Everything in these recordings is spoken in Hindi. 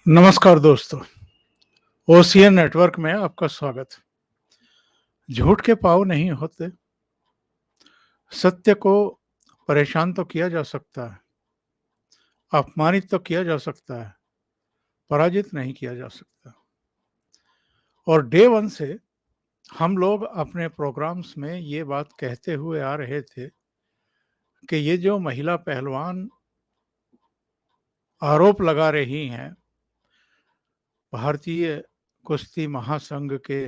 नमस्कार दोस्तों, ओसीएन नेटवर्क में आपका स्वागत। झूठ के पाँव नहीं होते, सत्य को परेशान तो किया जा सकता है, अपमानित तो किया जा सकता है, पराजित नहीं किया जा सकता। और डे वन से हम लोग अपने प्रोग्राम्स में ये बात कहते हुए आ रहे थे कि ये जो महिला पहलवान आरोप लगा रही हैं भारतीय कुश्ती महासंघ के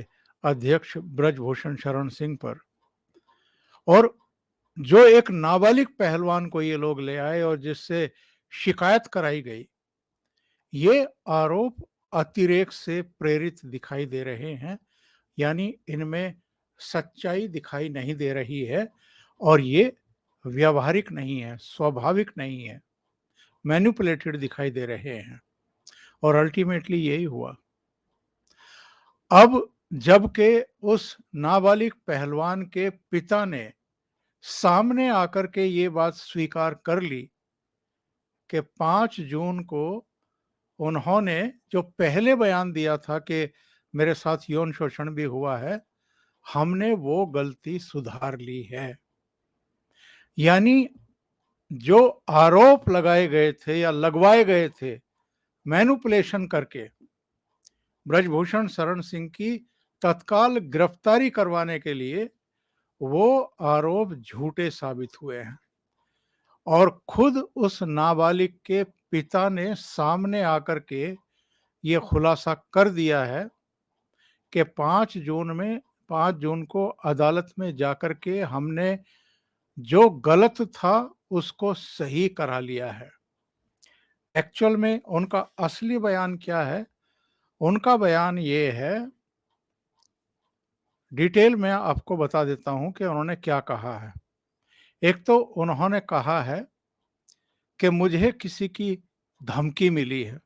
अध्यक्ष ब्रजभूषण शरण सिंह पर, और जो एक नाबालिग पहलवान को ये लोग ले आए और जिससे शिकायत कराई गई, ये आरोप अतिरेक से प्रेरित दिखाई दे रहे हैं। यानी इनमें सच्चाई दिखाई नहीं दे रही है और ये व्यावहारिक नहीं है, स्वाभाविक नहीं है, मैनिपुलेटेड दिखाई दे रहे हैं। और अल्टीमेटली यही हुआ। अब जबकि उस नाबालिग पहलवान के पिता ने सामने आकर के ये बात स्वीकार कर ली कि 5 जून को उन्होंने जो पहले बयान दिया था कि मेरे साथ यौन शोषण भी हुआ है, हमने वो गलती सुधार ली है। यानी जो आरोप लगाए गए थे या लगवाए गए थे मैनिपुलेशन करके ब्रजभूषण शरण सिंह की तत्काल गिरफ्तारी करवाने के लिए, वो आरोप झूठे साबित हुए हैं। और खुद उस नाबालिग के पिता ने सामने आकर के ये खुलासा कर दिया है कि 5 जून को अदालत में जाकर के हमने जो गलत था उसको सही करा लिया है। एक्चुअल में उनका असली बयान क्या है? उनका बयान ये है, डिटेल में आपको बता देता हूं कि उन्होंने क्या कहा है। एक तो उन्होंने कहा है कि मुझे किसी की धमकी मिली है।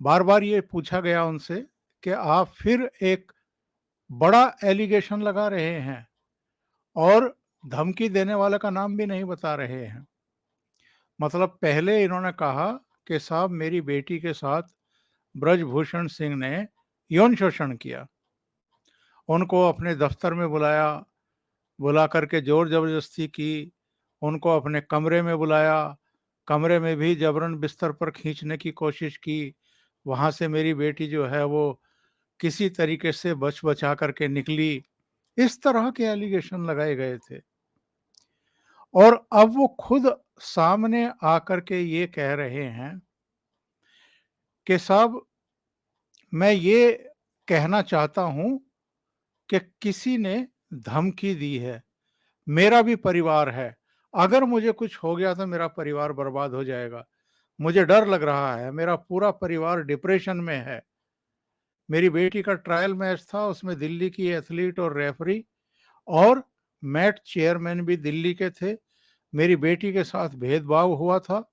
बार बार ये पूछा गया उनसे कि आप फिर एक बड़ा एलिगेशन लगा रहे हैं और धमकी देने वाले का नाम भी नहीं बता रहे हैं। मतलब पहले इन्होंने कहा कि साहब मेरी बेटी के साथ ब्रजभूषण सिंह ने यौन शोषण किया, उनको अपने दफ्तर में बुलाया, बुला करके जोर जबरदस्ती की, उनको अपने कमरे में बुलाया, कमरे में भी जबरन बिस्तर पर खींचने की कोशिश की। वहाँ से मेरी बेटी जो है वो किसी तरीके से बच बचा करके निकली। इस तरह के एलिगेशन लगाए गए थे। और अब वो खुद सामने आकर के ये कह रहे हैं कि साहब मैं ये कहना चाहता हूं कि किसी ने धमकी दी है, मेरा भी परिवार है, अगर मुझे कुछ हो गया तो मेरा परिवार बर्बाद हो जाएगा, मुझे डर लग रहा है, मेरा पूरा परिवार डिप्रेशन में है। मेरी बेटी का ट्रायल मैच था, उसमें दिल्ली की एथलीट और रेफरी और मैट चेयरमैन भी दिल्ली के थे। मेरी बेटी के साथ भेदभाव हुआ था,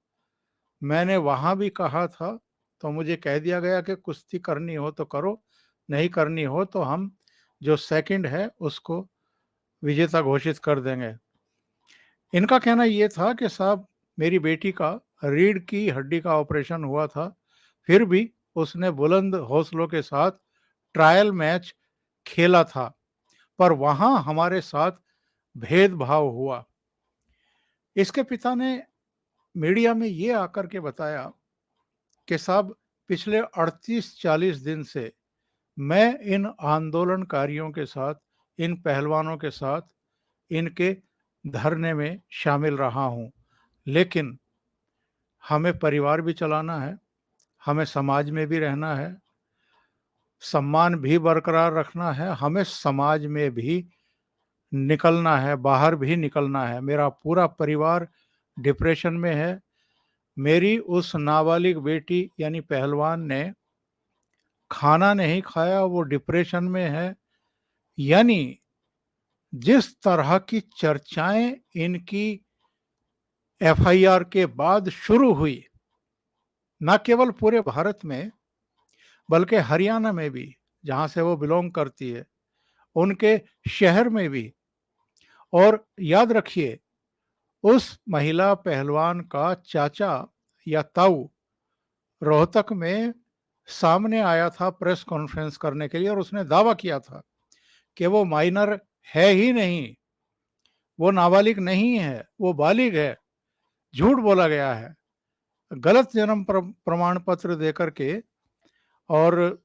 मैंने वहां भी कहा था, तो मुझे कह दिया गया कि कुश्ती करनी हो तो करो, नहीं करनी हो तो हम जो सेकंड है उसको विजेता घोषित कर देंगे। इनका कहना यह था कि साहब मेरी बेटी का रीढ़ की हड्डी का ऑपरेशन हुआ था, फिर भी उसने बुलंद हौसलों के साथ ट्रायल मैच खेला था, पर वहां हमारे साथ भेदभाव हुआ। इसके पिता ने मीडिया में ये आकर के बताया कि साहब पिछले 38-40 दिन से मैं इन आंदोलनकारियों के साथ, इन पहलवानों के साथ, इनके धरने में शामिल रहा हूं, लेकिन हमें परिवार भी चलाना है, हमें समाज में भी रहना है, सम्मान भी बरकरार रखना है, हमें समाज में भी निकलना है, बाहर भी निकलना है। मेरा पूरा परिवार डिप्रेशन में है। मेरी उस नाबालिग बेटी यानी पहलवान ने खाना नहीं खाया, वो डिप्रेशन में है। यानी जिस तरह की चर्चाएं इनकी एफआईआर के बाद शुरू हुई, न केवल पूरे भारत में बल्कि हरियाणा में भी, जहां से वो बिलोंग करती है, उनके शहर में भी। और याद रखिए, उस महिला पहलवान का चाचा या ताऊ रोहतक में सामने आया था प्रेस कॉन्फ्रेंस करने के लिए और उसने दावा किया था कि वो माइनर है ही नहीं, वो नाबालिग नहीं है, वो बालिग है। झूठ बोला गया है, गलत जन्म प्रमाण पत्र देकर के और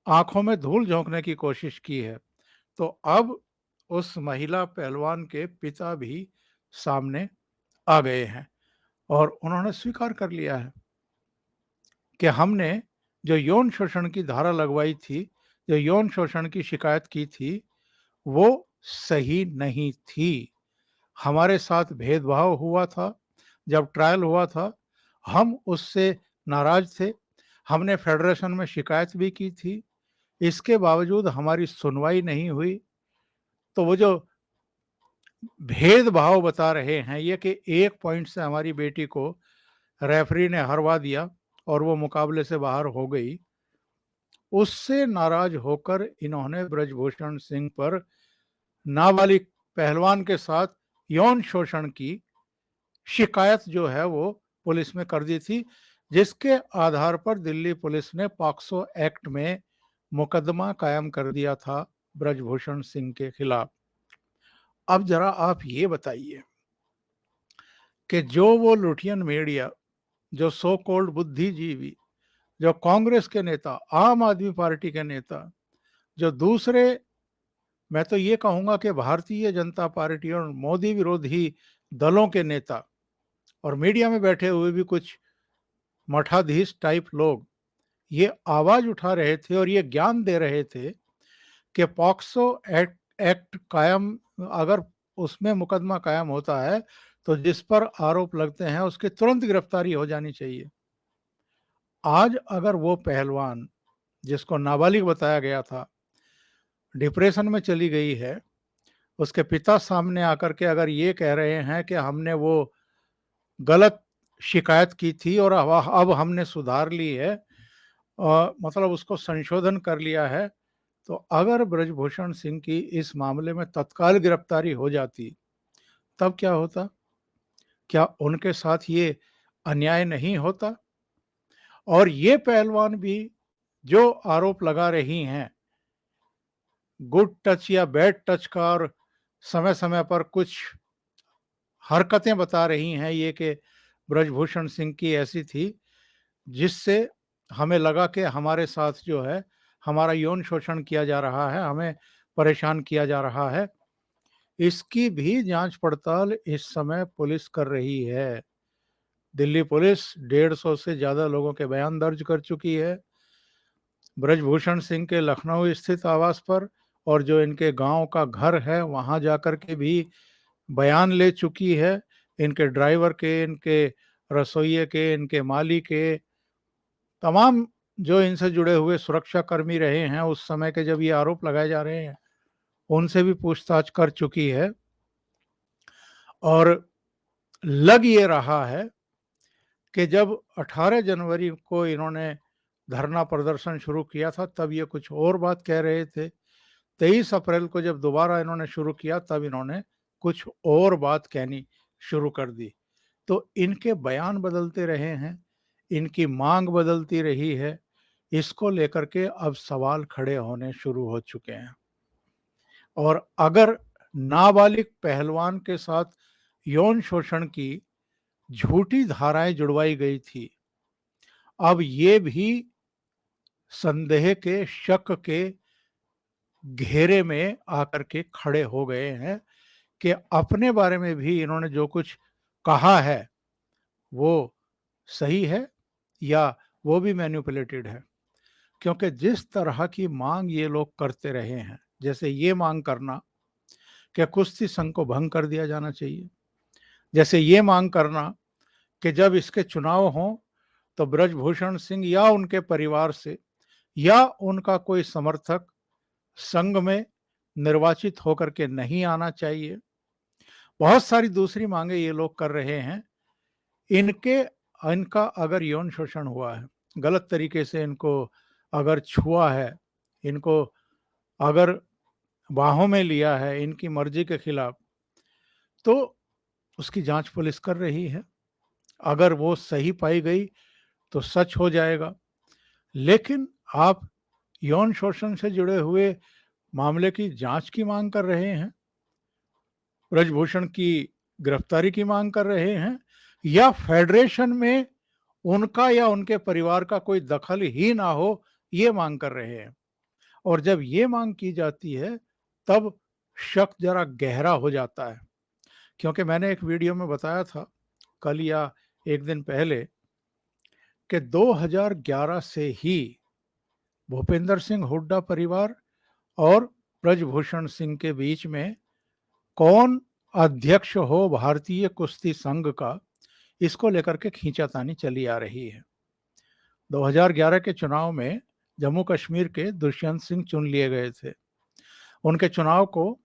आंखों में धूल झोंकने की कोशिश की है। तो अब उस महिला पहलवान के पिता भी सामने आ गए हैं और उन्होंने स्वीकार कर लिया है कि हमने जो यौन शोषण की धारा लगवाई थी, जो यौन शोषण की शिकायत की थी, वो सही नहीं थी। हमारे साथ भेदभाव हुआ था, जब ट्रायल हुआ था, हम उससे नाराज थे। हमने फेडरेशन में शिकायत भी की थी, इसके बावजूद हमारी सुनवाई नहीं हुई। तो वो जो भेदभाव बता रहे हैं ये कि एक पॉइंट से हमारी बेटी को रेफरी ने हरवा दिया और वो मुकाबले से बाहर हो गई, उससे नाराज होकर इन्होंने ब्रजभूषण सिंह पर नाबालिग पहलवान के साथ यौन शोषण की शिकायत जो है वो पुलिस में कर दी थी, जिसके आधार पर दिल्ली पुलिस ने पॉक्सो एक्ट में मुकदमा कायम कर दिया था ब्रजभूषण सिंह के खिलाफ। अब जरा आप ये बताइए कि जो वो लुटियन मीडिया, जो सो कॉल्ड बुद्धिजीवी, जो कांग्रेस के नेता, आम आदमी पार्टी के नेता, जो दूसरे, मैं तो ये कहूंगा कि भारतीय जनता पार्टी और मोदी विरोधी दलों के नेता और मीडिया में बैठे हुए भी कुछ मठाधीश टाइप लोग ये आवाज उठा रहे थे और ये ज्ञान दे रहे थे कि पॉक्सो एक्ट कायम, अगर उसमें मुकदमा कायम होता है तो जिस पर आरोप लगते हैं उसकी तुरंत गिरफ्तारी हो जानी चाहिए। आज अगर वो पहलवान जिसको नाबालिग बताया गया था डिप्रेशन में चली गई है, उसके पिता सामने आकर के अगर ये कह रहे हैं कि हमने वो गलत शिकायत की थी और अब हमने सुधार ली है, मतलब उसको संशोधन कर लिया है, तो अगर ब्रजभूषण सिंह की इस मामले में तत्काल गिरफ्तारी हो जाती तब क्या होता? क्या उनके साथ ये अन्याय नहीं होता? और ये पहलवान भी जो आरोप लगा रही हैं गुड टच या बैड टच का और समय समय पर कुछ हरकतें बता रही हैं ये कि ब्रजभूषण सिंह की ऐसी थी जिससे हमें लगा कि हमारे साथ जो है हमारा यौन शोषण किया जा रहा है, हमें परेशान किया जा रहा है। इसकी भी जांच पड़ताल इस समय पुलिस कर रही है। दिल्ली पुलिस 150 से ज़्यादा लोगों के बयान दर्ज कर चुकी है ब्रजभूषण सिंह के लखनऊ स्थित आवास पर, और जो इनके गांव का घर है वहां जाकर के भी बयान ले चुकी है। इनके ड्राइवर के, इनके रसोइये के, इनके माली के, तमाम जो इनसे जुड़े हुए सुरक्षा कर्मी रहे हैं उस समय के जब ये आरोप लगाए जा रहे हैं उनसे भी पूछताछ कर चुकी है। और लग ये रहा है कि जब 18 जनवरी को इन्होंने धरना प्रदर्शन शुरू किया था तब ये कुछ और बात कह रहे थे, 23 अप्रैल को जब दोबारा इन्होंने शुरू किया तब इन्होंने कुछ और बात कहनी शुरू कर दी। तो इनके बयान बदलते रहे हैं, इनकी मांग बदलती रही है, इसको लेकर के अब सवाल खड़े होने शुरू हो चुके हैं। और अगर नाबालिग पहलवान के साथ यौन शोषण की झूठी धाराएं जुड़वाई गई थी, अब ये भी संदेह के, शक के घेरे में आकर के खड़े हो गए हैं कि अपने बारे में भी इन्होंने जो कुछ कहा है वो सही है या वो भी मैनिपुलेटेड है। क्योंकि जिस तरह की मांग ये लोग करते रहे हैं, जैसे ये मांग करना कि कुश्ती संघ को भंग कर दिया जाना चाहिए, जैसे ये मांग करना कि जब इसके चुनाव हों तो ब्रजभूषण सिंह या उनके परिवार से या उनका कोई समर्थक संघ में निर्वाचित होकर के नहीं आना चाहिए। बहुत सारी दूसरी मांगे ये लोग कर रहे हैं। इनके इनका अगर यौन शोषण हुआ है, गलत तरीके से इनको अगर छुआ है, इनको अगर बाहों में लिया है इनकी मर्जी के खिलाफ, तो उसकी जांच पुलिस कर रही है। अगर वो सही पाई गई तो सच हो जाएगा। लेकिन आप यौन शोषण से जुड़े हुए मामले की जांच की मांग कर रहे हैं, ब्रजभूषण की गिरफ्तारी की मांग कर रहे हैं, या फेडरेशन में उनका या उनके परिवार का कोई दखल ही ना हो, ये मांग कर रहे हैं। और जब ये मांग की जाती है, तब शक जरा गहरा हो जाता है। क्योंकि मैंने एक वीडियो में बताया था कल या एक दिन पहले कि 2011 से ही भूपेंद्र सिंह हुड्डा परिवार और ब्रजभूषण सिंह के बीच में कौन अध्यक्ष हो भारतीय कुश्ती संघ का, इसको लेकर के खींचातानी चली आ रही है। 2011 के चुनाव में जम्मू कश्मीर के दुष्यंत सिंह चुन लिए गए थे। उनके चुनाव को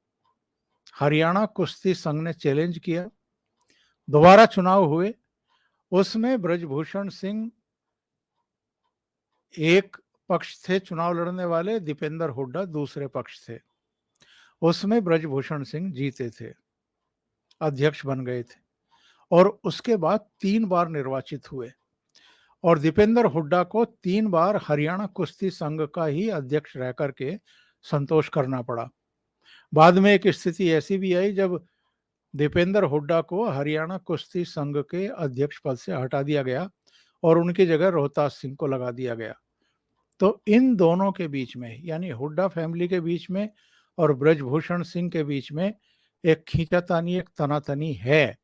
हरियाणा कुश्ती संघ ने चैलेंज किया। दोबारा चुनाव हुए, उसमें ब्रजभूषण सिंह एक पक्ष थे चुनाव लड़ने वाले, दीपेंद्र हुड्डा दूसरे पक्ष थे। उसमें ब्रजभूषण सिंह जीते थे, अध्यक्ष बन गए थे, और उसके बाद 3 बार निर्वाचित हुए और दीपेंद्र हुड्डा को 3 बार हरियाणा कुश्ती संघ का ही अध्यक्ष रह करके संतोष करना पड़ा। बाद में एक स्थिति ऐसी भी आई जब दीपेंद्र हुड्डा को हरियाणा कुश्ती संघ के अध्यक्ष पद से हटा दिया गया और उनकी जगह रोहतास सिंह को लगा दिया गया। तो इन दोनों के बीच में, यानी हुड्डा फैमिली के बीच में और ब्रजभूषण सिंह के बीच में एक खींचातानी, एक तनातनी है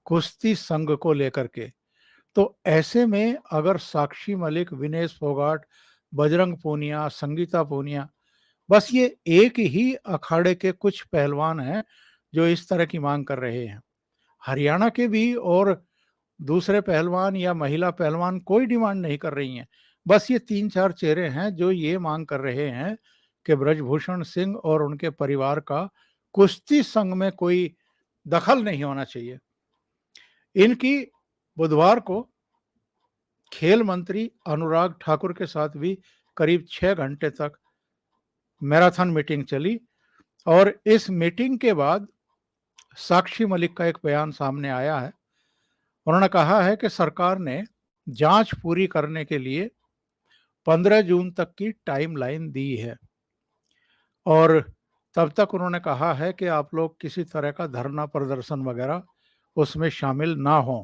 कुश्ती संघ को लेकर के। तो ऐसे में अगर साक्षी मलिक, विनेश फोगाट, बजरंग पूनिया, संगीता पूनिया, बस ये एक ही अखाड़े के कुछ पहलवान हैं जो इस तरह की मांग कर रहे हैं। हरियाणा के भी और दूसरे पहलवान या महिला पहलवान कोई डिमांड नहीं कर रही हैं। बस ये 3-4 चेहरे हैं जो ये मांग कर रहे हैं कि ब्रजभूषण सिंह और उनके परिवार का कुश्ती संघ में कोई दखल नहीं होना चाहिए। इनकी बुधवार को खेल मंत्री अनुराग ठाकुर के साथ भी करीब 6 घंटे तक मैराथन मीटिंग चली और इस मीटिंग के बाद साक्षी मलिक का एक बयान सामने आया है। उन्होंने कहा है कि सरकार ने जांच पूरी करने के लिए 15 जून तक की टाइमलाइन दी है और तब तक उन्होंने कहा है कि आप लोग किसी तरह का धरना प्रदर्शन वगैरह उसमें शामिल ना हों।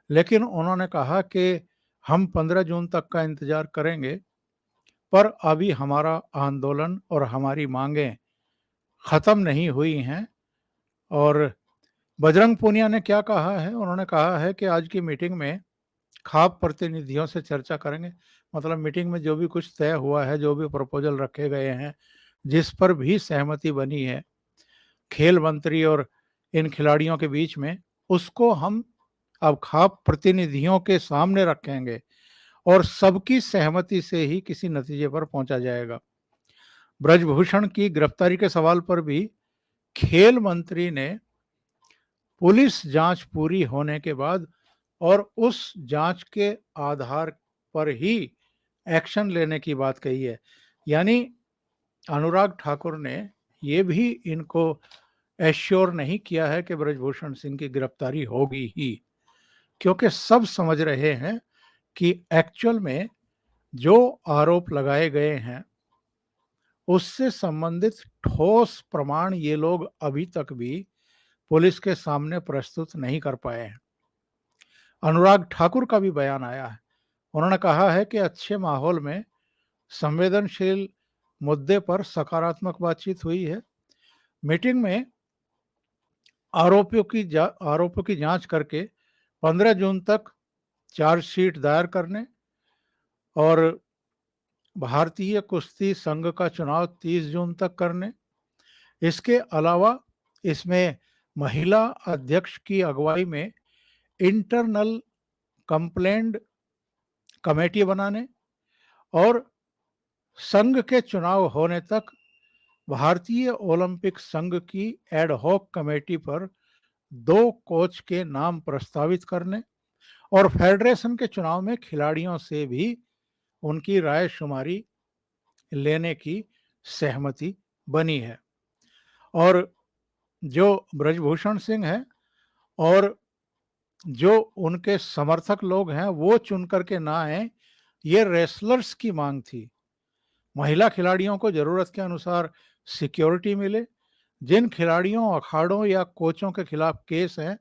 लेकिन उन्होंने कहा कि हम 15 जून तक का इंतजार करेंगे, पर अभी हमारा आंदोलन और हमारी मांगें खत्म नहीं हुई हैं। और बजरंग पूनिया ने क्या कहा है, उन्होंने कहा है कि आज की मीटिंग में खाप प्रतिनिधियों से चर्चा करेंगे। मतलब मीटिंग में जो भी कुछ तय हुआ है, जो भी प्रपोजल रखे गए हैं, जिस पर भी सहमति बनी है खेल मंत्री और इन खिलाड़ियों के बीच में, उसको हम अब खाप प्रतिनिधियों के सामने रखेंगे और सबकी सहमति से ही किसी नतीजे पर पहुंचा जाएगा। ब्रजभूषण की गिरफ्तारी के सवाल पर भी खेल मंत्री ने पुलिस जांच पूरी होने के बाद और उस जांच के आधार पर ही एक्शन लेने की बात कही है। यानी अनुराग ठाकुर ने ये भी इनको एश्योर नहीं किया है कि ब्रजभूषण सिंह की गिरफ्तारी होगी ही, क्योंकि सब समझ रहे हैं कि एक्चुअल में जो आरोप लगाए गए हैं उससे संबंधित ठोस प्रमाण ये लोग अभी तक भी पुलिस के सामने प्रस्तुत नहीं कर पाए हैं। अनुराग ठाकुर का भी बयान आया है। उन्होंने कहा है कि अच्छे माहौल में संवेदनशील मुद्दे पर सकारात्मक बातचीत हुई है। मीटिंग में आरोपों की जांच करके 15 जून तक चार्जशीट दायर करने और भारतीय कुश्ती संघ का चुनाव 30 जून तक करने, इसके अलावा इसमें महिला अध्यक्ष की अगुवाई में इंटरनल कंप्लेंट कमेटी बनाने और संघ के चुनाव होने तक भारतीय ओलंपिक संघ की एड हॉक कमेटी पर 2 कोच के नाम प्रस्तावित करने और फेडरेशन के चुनाव में खिलाड़ियों से भी उनकी राय शुमारी लेने की सहमति बनी है। और जो ब्रजभूषण सिंह है और जो उनके समर्थक लोग हैं वो चुन करके ना आए, ये रेसलर्स की मांग थी। महिला खिलाड़ियों को जरूरत के अनुसार सिक्योरिटी मिले। जिन खिलाड़ियों, अखाड़ों या कोचों के खिलाफ केस हैं,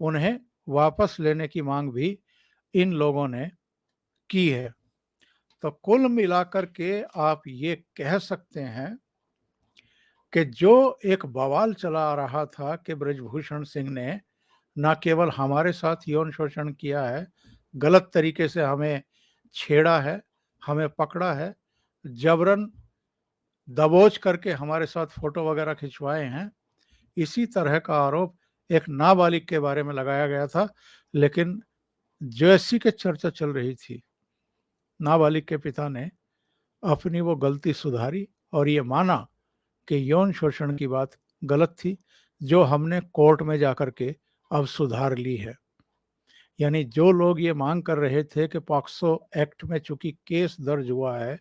उन्हें वापस लेने की मांग भी इन लोगों ने की है। तो कुल मिलाकर के आप ये कह सकते हैं कि जो एक बवाल चला आ रहा था कि ब्रजभूषण सिंह ने ना केवल हमारे साथ यौन शोषण किया है, गलत तरीके से हमें छेड़ा है, हमें पकड़ा है, जबरन दबोच करके हमारे साथ फोटो वगैरह खिंचवाए हैं, इसी तरह का आरोप एक नाबालिग के बारे में लगाया गया था। लेकिन जैसी कि चर्चा चल रही थी, नाबालिग के पिता ने अपनी वो गलती सुधारी और ये माना कि यौन शोषण की बात गलत थी, जो हमने कोर्ट में जाकर के अब सुधार ली है। यानी जो लोग ये मांग कर रहे थे कि पॉक्सो एक्ट में चूंकि केस दर्ज हुआ है,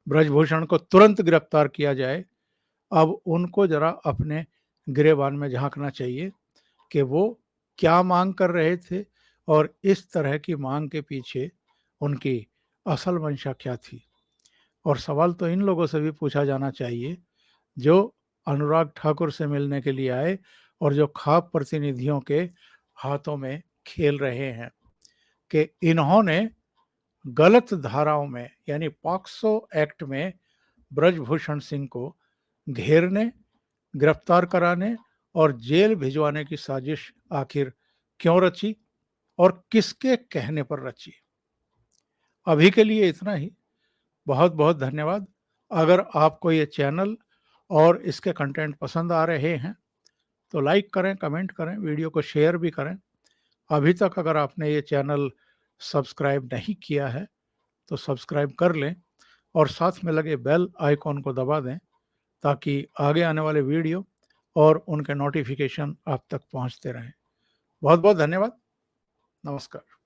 ब्रजभूषण को तुरंत गिरफ्तार किया जाए, अब उनको जरा अपने गिरेबान में झांकना चाहिए कि वो क्या मांग कर रहे थे और इस तरह की मांग के पीछे उनकी असल मंशा क्या थी। और सवाल तो इन लोगों से भी पूछा जाना चाहिए जो अनुराग ठाकुर से मिलने के लिए आए और जो खाप प्रतिनिधियों के हाथों में खेल रहे हैं, कि इन्होंने गलत धाराओं में यानी पॉक्सो एक्ट में ब्रजभूषण सिंह को घेरने, गिरफ्तार कराने और जेल भिजवाने की साजिश आखिर क्यों रची और किसके कहने पर रची। अभी के लिए इतना ही। बहुत बहुत धन्यवाद। अगर आपको ये चैनल और इसके कंटेंट पसंद आ रहे हैं तो लाइक करें, कमेंट करें, वीडियो को शेयर भी करें। अभी तक अगर आपने ये चैनल सब्सक्राइब नहीं किया है तो सब्सक्राइब कर लें और साथ में लगे बेल आइकॉन को दबा दें ताकि आगे आने वाले वीडियो और उनके नोटिफिकेशन आप तक पहुंचते रहें। बहुत बहुत धन्यवाद। नमस्कार।